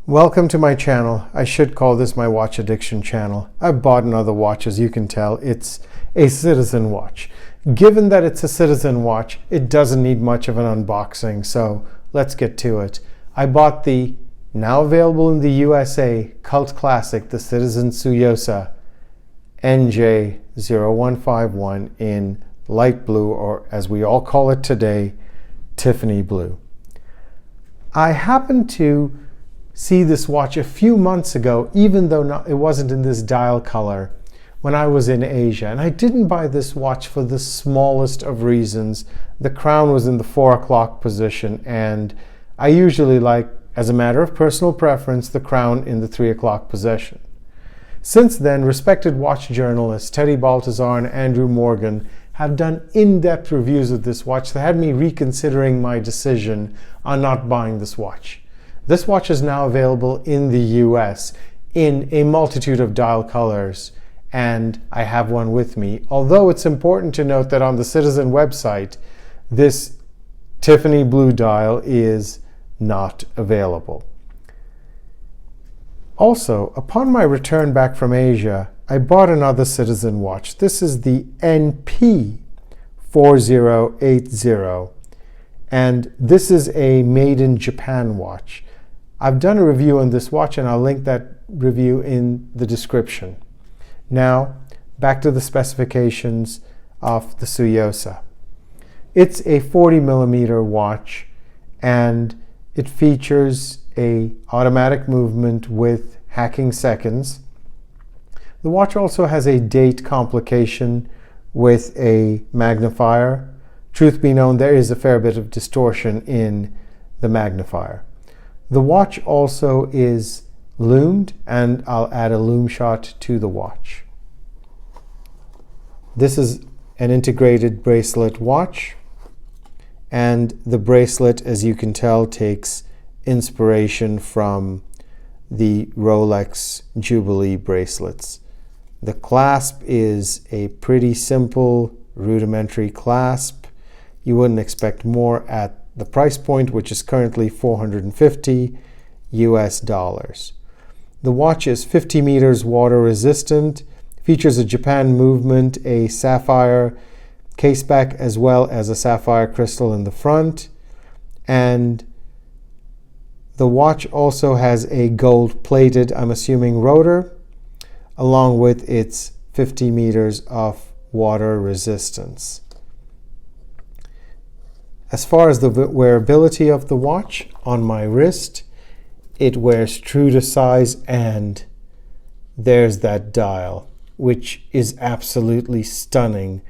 Welcome to my channel. I should call this my watch addiction channel. I've bought another watch, as you can tell. It's a Citizen watch. Given that it's a Citizen watch, it doesn't need much of an unboxing, so let's get to it. I bought the, now available in the USA, cult classic, the Citizen Tsuyosa NJ0151 in light blue, or as we all call it today, Tiffany blue. I happened to see this watch a few months ago, even though it wasn't in this dial color, when I was in Asia. And I didn't buy this watch for the smallest of reasons. The crown was in the 4 o'clock position, and I usually like, as a matter of personal preference, the crown in the 3 o'clock position. Since then, respected watch journalists Teddy Baldasarre and Andrew Morgan have done in-depth reviews of this watch that had me reconsidering my decision on not buying this watch. This watch is now available in the US in a multitude of dial colors, and I have one with me. Although it's important to note that on the Citizen website, this Tiffany blue dial is not available. Also, upon my return back from Asia, I bought another Citizen watch. This is the NP4080, and this is a made in Japan watch. I've done a review on this watch, and I'll link that review in the description. Now, back to the specifications of the Tsuyosa. It's a 40mm watch, and it features a automatic movement with hacking seconds. The watch also has a date complication with a magnifier. Truth be known, there is a fair bit of distortion in the magnifier. The watch also is lumed, and I'll add a lume shot to the watch. This is an integrated bracelet watch, and the bracelet, as you can tell, takes inspiration from the Rolex Jubilee bracelets. The clasp is a pretty simple, rudimentary clasp. You wouldn't expect more at the price point, which is currently $450 US. The watch is 50 meters water resistant, features a Japan movement, a sapphire caseback, as well as a sapphire crystal in the front, and the watch also has a gold-plated, I'm assuming, rotor, along with its 50 meters of water resistance. As far as the wearability of the watch, on my wrist, it wears true to size, and there's that dial, which is absolutely stunning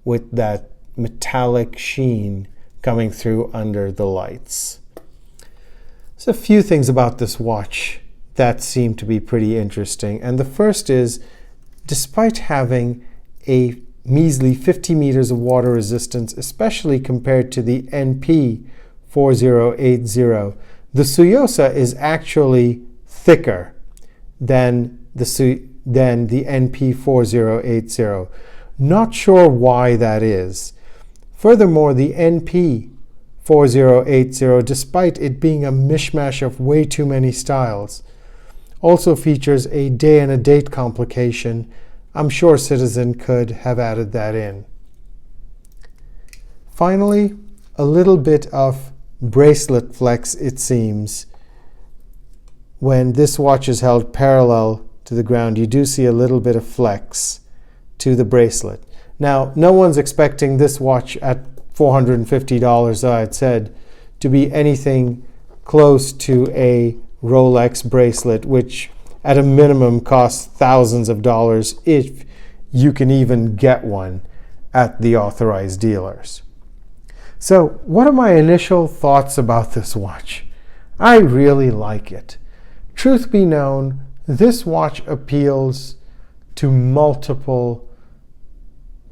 with that metallic sheen coming through under the lights. There's a few things about this watch that seem to be pretty interesting, and the first is, despite having a measly 50 meters of water resistance, especially compared to the NP4080, the Tsuyosa is actually thicker than the NP4080. Not sure why that is. Furthermore, the NP4080, despite it being a mishmash of way too many styles, also features a day and a date complication. I'm sure Citizen could have added that in. Finally, a little bit of bracelet flex, it seems. When this watch is held parallel to the ground, you do see a little bit of flex to the bracelet. Now, no one's expecting this watch at $450, as I had said, to be anything close to a Rolex bracelet, which at a minimum costs thousands of dollars if you can even get one at the authorized dealers. So, what are my initial thoughts about this watch? I really like it. Truth be known, this watch appeals to multiple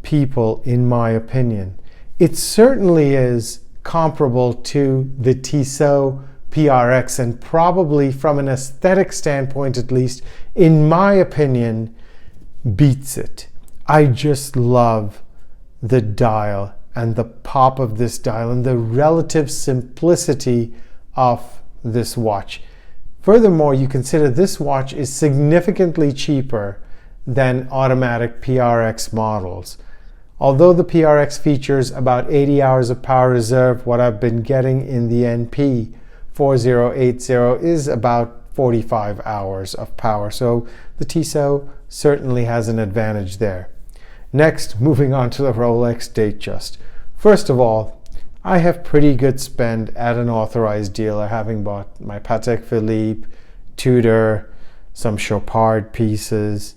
people, in my opinion. It certainly is comparable to the Tissot PRX, and probably from an aesthetic standpoint, at least, in my opinion, beats it. I just love the dial and the pop of this dial and the relative simplicity of this watch. Furthermore, you consider this watch is significantly cheaper than automatic PRX models. Although the PRX features about 80 hours of power reserve, what I've been getting in the NP 4080 is about 45 hours of power. So the Tissot certainly has an advantage there. Next, moving on to the Rolex Datejust. First of all, I have pretty good spend at an authorized dealer, having bought my Patek Philippe, Tudor, some Chopard pieces,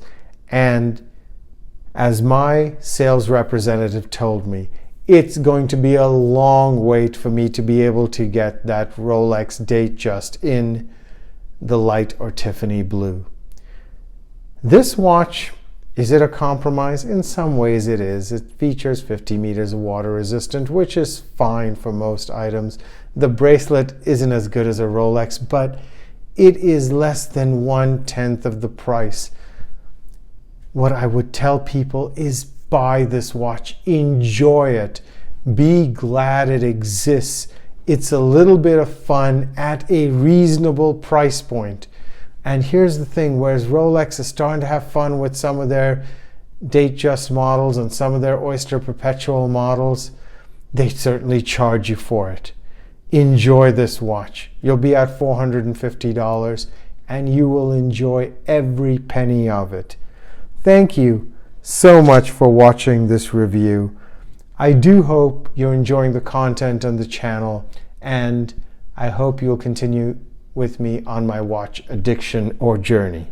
and as my sales representative told me, it's going to be a long wait for me to be able to get that Rolex Datejust in the light or Tiffany blue. This watch, is it a compromise? In some ways it is. It features 50 meters of water resistant, which is fine for most items. The bracelet isn't as good as a Rolex, but it is less than 1/10 of the price. What I would tell people is buy this watch, enjoy it, be glad it exists. It's a little bit of fun at a reasonable price point. And here's the thing, whereas Rolex is starting to have fun with some of their Datejust models and some of their Oyster Perpetual models, they certainly charge you for it. Enjoy this watch. You'll be at $450 and you will enjoy every penny of it. Thank you so much for watching this review. I do hope you're enjoying the content on the channel, and I hope you'll continue with me on my watch addiction or journey.